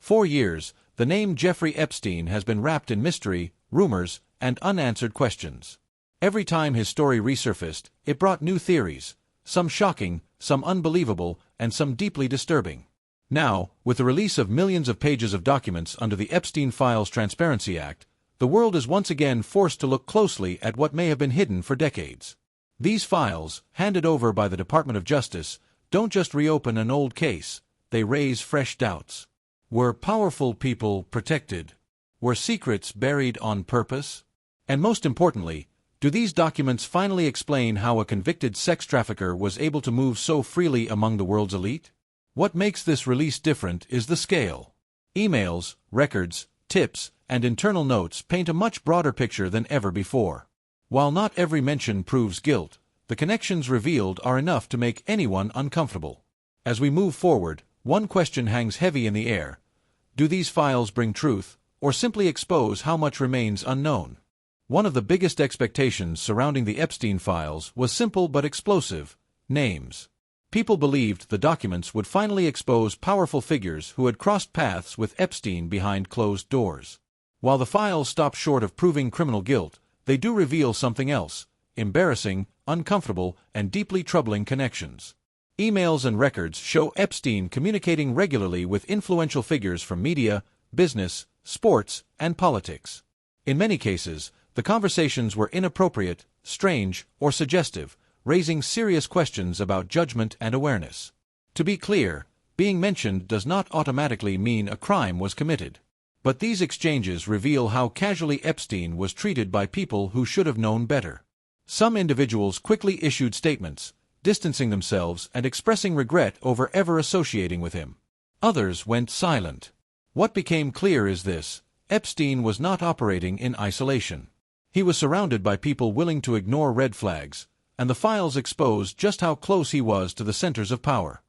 For years, the name Jeffrey Epstein has been wrapped in mystery, rumors, and unanswered questions. Every time his story resurfaced, it brought new theories, some shocking, some unbelievable, and some deeply disturbing. Now, with the release of millions of pages of documents under the Epstein Files Transparency Act, the world is once again forced to look closely at what may have been hidden for decades. These files, handed over by the Department of Justice, don't just reopen an old case, they raise fresh doubts. Were powerful people protected? Were secrets buried on purpose? And most importantly, do these documents finally explain how a convicted sex trafficker was able to move so freely among the world's elite? What makes this release different is the scale. Emails, records, tips, and internal notes paint a much broader picture than ever before. While not every mention proves guilt, the connections revealed are enough to make anyone uncomfortable. As we move forward, one question hangs heavy in the air. Do these files bring truth, or simply expose how much remains unknown? One of the biggest expectations surrounding the Epstein files was simple but explosive: names. People believed the documents would finally expose powerful figures who had crossed paths with Epstein behind closed doors. While the files stop short of proving criminal guilt, they do reveal something else: embarrassing, uncomfortable, and deeply troubling connections. Emails and records show Epstein communicating regularly with influential figures from media, business, sports, and politics. In many cases, the conversations were inappropriate, strange, or suggestive, raising serious questions about judgment and awareness. To be clear, being mentioned does not automatically mean a crime was committed. But these exchanges reveal how casually Epstein was treated by people who should have known better. Some individuals quickly issued statements, distancing themselves and expressing regret over ever associating with him. Others went silent. What became clear is this: Epstein was not operating in isolation. He was surrounded by people willing to ignore red flags, and the files exposed just how close he was to the centers of power.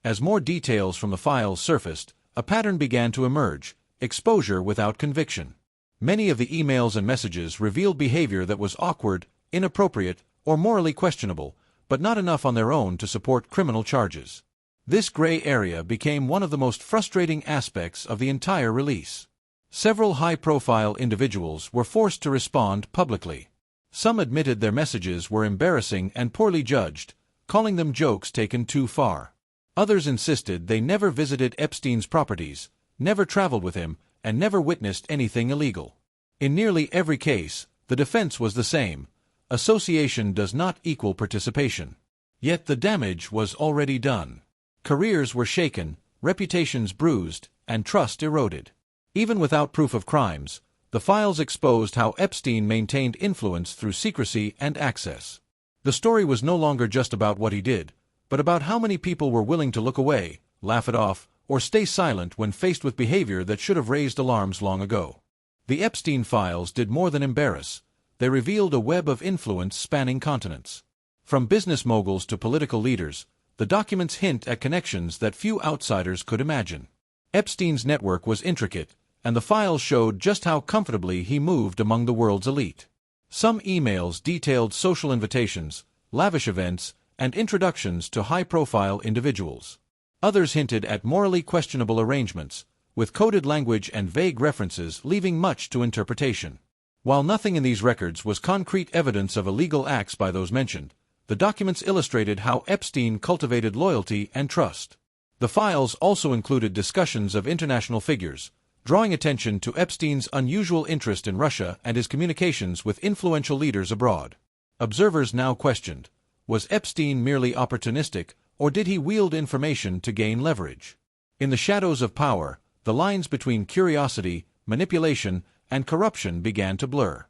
As more details from the files surfaced, a pattern began to emerge: exposure without conviction. Many of the emails and messages revealed behavior that was awkward, inappropriate, or morally questionable, but not enough on their own to support criminal charges. This gray area became one of the most frustrating aspects of the entire release. Several high-profile individuals were forced to respond publicly. Some admitted their messages were embarrassing and poorly judged, calling them jokes taken too far. Others insisted they never visited Epstein's properties, never traveled with him, and never witnessed anything illegal. In nearly every case, the defense was the same: association does not equal participation. Yet the damage was already done. Careers were shaken, reputations bruised, and trust eroded. Even without proof of crimes, the files exposed how Epstein maintained influence through secrecy and access. The story was no longer just about what he did, but about how many people were willing to look away, laugh it off, or stay silent when faced with behavior that should have raised alarms long ago. The Epstein files did more than embarrass. They revealed a web of influence spanning continents. From business moguls to political leaders, the documents hint at connections that few outsiders could imagine. Epstein's network was intricate, and the files showed just how comfortably he moved among the world's elite. Some emails detailed social invitations, lavish events, and introductions to high-profile individuals. Others hinted at morally questionable arrangements, with coded language and vague references leaving much to interpretation. While nothing in these records was concrete evidence of illegal acts by those mentioned, the documents illustrated how Epstein cultivated loyalty and trust. The files also included discussions of international figures, drawing attention to Epstein's unusual interest in Russia and his communications with influential leaders abroad. Observers now questioned: was Epstein merely opportunistic, or did he wield information to gain leverage? In the shadows of power, the lines between curiosity, manipulation, and corruption began to blur.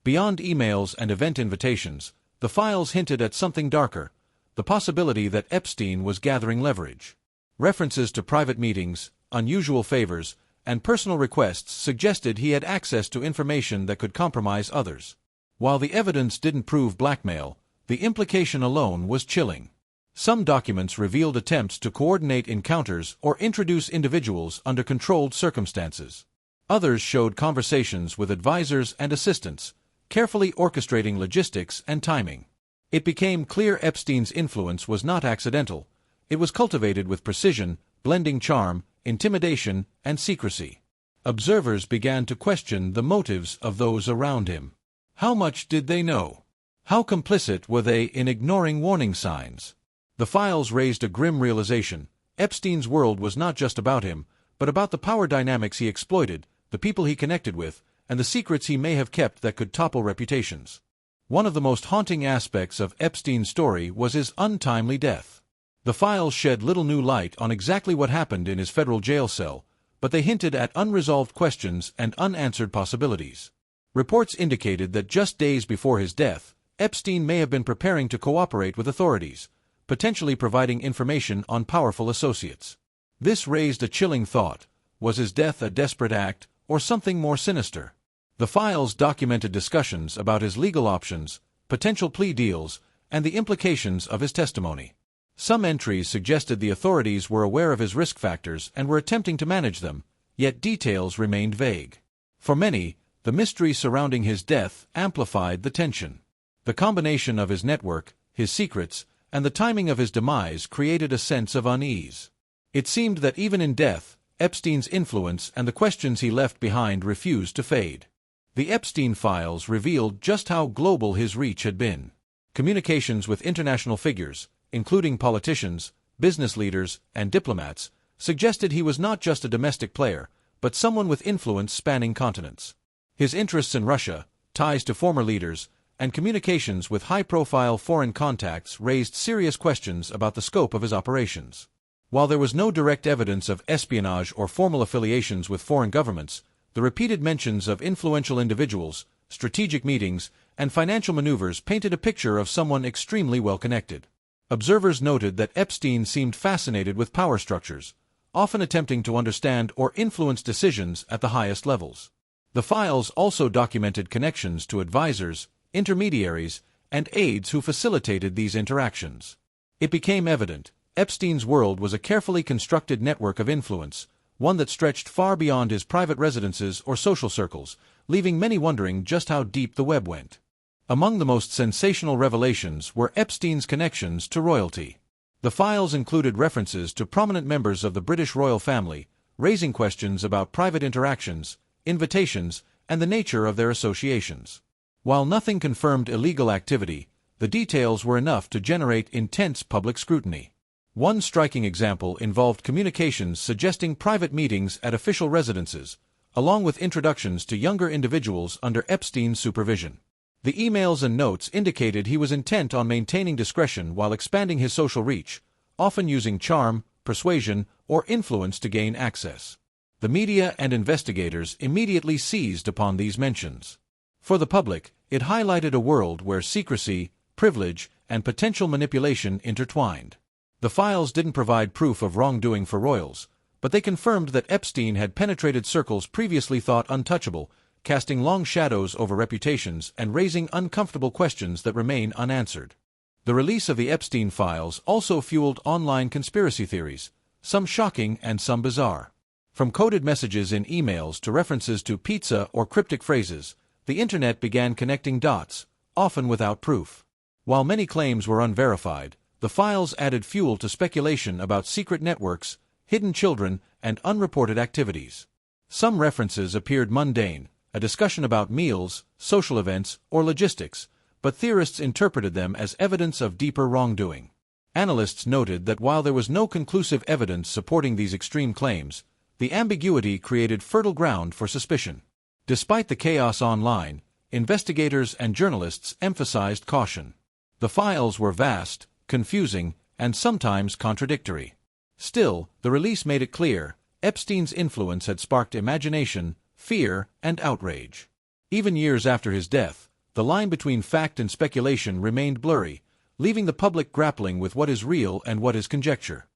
Beyond emails and event invitations, the files hinted at something darker: the possibility that Epstein was gathering leverage. References to private meetings, unusual favors, and personal requests suggested he had access to information that could compromise others. While the evidence didn't prove blackmail, the implication alone was chilling. Some documents revealed attempts to coordinate encounters or introduce individuals under controlled circumstances. Others showed conversations with advisors and assistants, carefully orchestrating logistics and timing. It became clear Epstein's influence was not accidental. It was cultivated with precision, blending charm, intimidation, and secrecy. Observers began to question the motives of those around him. How much did they know? How complicit were they in ignoring warning signs? The files raised a grim realization. Epstein's world was not just about him, but about the power dynamics he exploited, the people he connected with, and the secrets he may have kept that could topple reputations. One of the most haunting aspects of Epstein's story was his untimely death. The files shed little new light on exactly what happened in his federal jail cell, but they hinted at unresolved questions and unanswered possibilities. Reports indicated that just days before his death, Epstein may have been preparing to cooperate with authorities, potentially providing information on powerful associates. This raised a chilling thought. Was his death a desperate act, or something more sinister? The files documented discussions about his legal options, potential plea deals, and the implications of his testimony. Some entries suggested the authorities were aware of his risk factors and were attempting to manage them, yet details remained vague. For many, the mystery surrounding his death amplified the tension. The combination of his network, his secrets, and the timing of his demise created a sense of unease. It seemed that even in death, Epstein's influence and the questions he left behind refused to fade. The Epstein files revealed just how global his reach had been. Communications with international figures, including politicians, business leaders, and diplomats, suggested he was not just a domestic player, but someone with influence spanning continents. His interests in Russia, ties to former leaders, and communications with high-profile foreign contacts raised serious questions about the scope of his operations. While there was no direct evidence of espionage or formal affiliations with foreign governments, the repeated mentions of influential individuals, strategic meetings, and financial maneuvers painted a picture of someone extremely well-connected. Observers noted that Epstein seemed fascinated with power structures, often attempting to understand or influence decisions at the highest levels. The files also documented connections to advisors, intermediaries, and aides who facilitated these interactions. It became evident, Epstein's world was a carefully constructed network of influence, one that stretched far beyond his private residences or social circles, leaving many wondering just how deep the web went. Among the most sensational revelations were Epstein's connections to royalty. The files included references to prominent members of the British royal family, raising questions about private interactions, invitations, and the nature of their associations. While nothing confirmed illegal activity, the details were enough to generate intense public scrutiny. One striking example involved communications suggesting private meetings at official residences, along with introductions to younger individuals under Epstein's supervision. The emails and notes indicated he was intent on maintaining discretion while expanding his social reach, often using charm, persuasion, or influence to gain access. The media and investigators immediately seized upon these mentions. For the public, it highlighted a world where secrecy, privilege, and potential manipulation intertwined. The files didn't provide proof of wrongdoing for royals, but they confirmed that Epstein had penetrated circles previously thought untouchable, casting long shadows over reputations and raising uncomfortable questions that remain unanswered. The release of the Epstein files also fueled online conspiracy theories, some shocking and some bizarre. From coded messages in emails to references to pizza or cryptic phrases, the internet began connecting dots, often without proof. While many claims were unverified, the files added fuel to speculation about secret networks, hidden children, and unreported activities. Some references appeared mundane, a discussion about meals, social events, or logistics, but theorists interpreted them as evidence of deeper wrongdoing. Analysts noted that while there was no conclusive evidence supporting these extreme claims, the ambiguity created fertile ground for suspicion. Despite the chaos online, investigators and journalists emphasized caution. The files were vast, confusing, and sometimes contradictory. Still, the release made it clear, Epstein's influence had sparked imagination, fear, and outrage. Even years after his death, the line between fact and speculation remained blurry, leaving the public grappling with what is real and what is conjecture.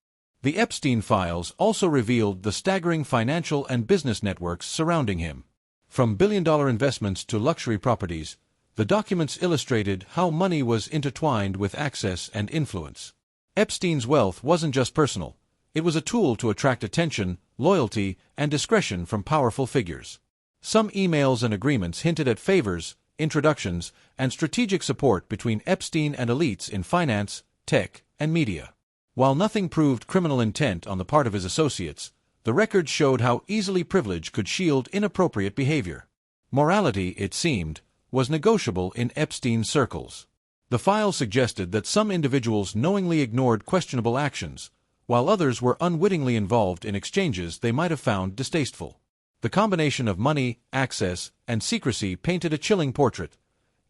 The Epstein files also revealed the staggering financial and business networks surrounding him. From billion-dollar investments to luxury properties, the documents illustrated how money was intertwined with access and influence. Epstein's wealth wasn't just personal, it was a tool to attract attention, loyalty, and discretion from powerful figures. Some emails and agreements hinted at favors, introductions, and strategic support between Epstein and elites in finance, tech, and media. While nothing proved criminal intent on the part of his associates, The records showed how easily privilege could shield inappropriate behavior. Morality, it seemed, was negotiable in Epstein's circles. The files suggested that some individuals knowingly ignored questionable actions, while others were unwittingly involved in exchanges they might have found distasteful. The combination of money, access, and secrecy painted a chilling portrait.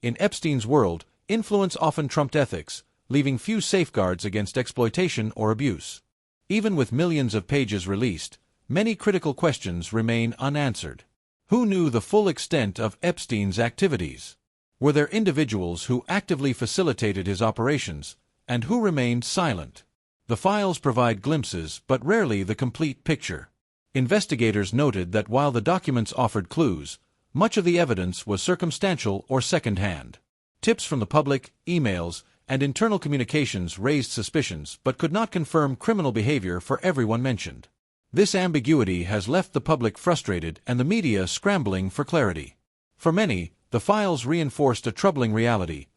In Epstein's world, influence often trumped ethics, leaving few safeguards against exploitation or abuse. Even with millions of pages released, many critical questions remain unanswered. Who knew the full extent of Epstein's activities? Were there individuals who actively facilitated his operations, and who remained silent? The files provide glimpses but rarely the complete picture. Investigators noted that while the documents offered clues, much of the evidence was circumstantial or second-hand. Tips from the public, emails, and internal communications raised suspicions but could not confirm criminal behavior for everyone mentioned. This ambiguity has left the public frustrated and the media scrambling for clarity. For many, the files reinforced a troubling reality.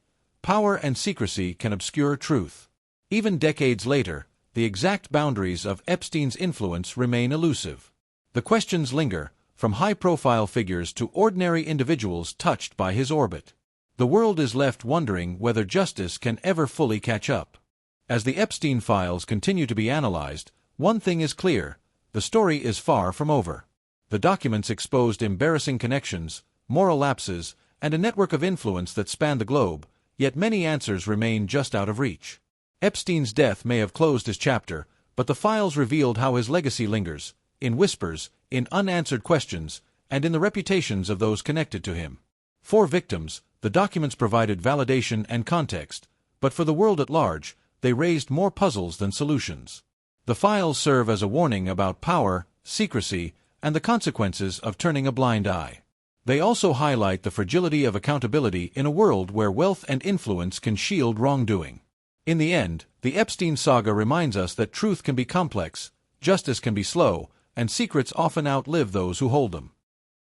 Power and secrecy can obscure truth. Even decades later, the exact boundaries of Epstein's influence remain elusive. The questions linger, from high-profile figures to ordinary individuals touched by his orbit. The world is left wondering whether justice can ever fully catch up. As the Epstein files continue to be analyzed, one thing is clear: the story is far from over. The documents exposed embarrassing connections, moral lapses, and a network of influence that spanned the globe, yet many answers remain just out of reach. Epstein's death may have closed his chapter, but the files revealed how his legacy lingers, in whispers, in unanswered questions, and in the reputations of those connected to him. For victims, the documents provided validation and context, but for the world at large, they raised more puzzles than solutions. The files serve as a warning about power, secrecy, and the consequences of turning a blind eye. They also highlight the fragility of accountability in a world where wealth and influence can shield wrongdoing. In the end, the Epstein saga reminds us that truth can be complex, justice can be slow, and secrets often outlive those who hold them.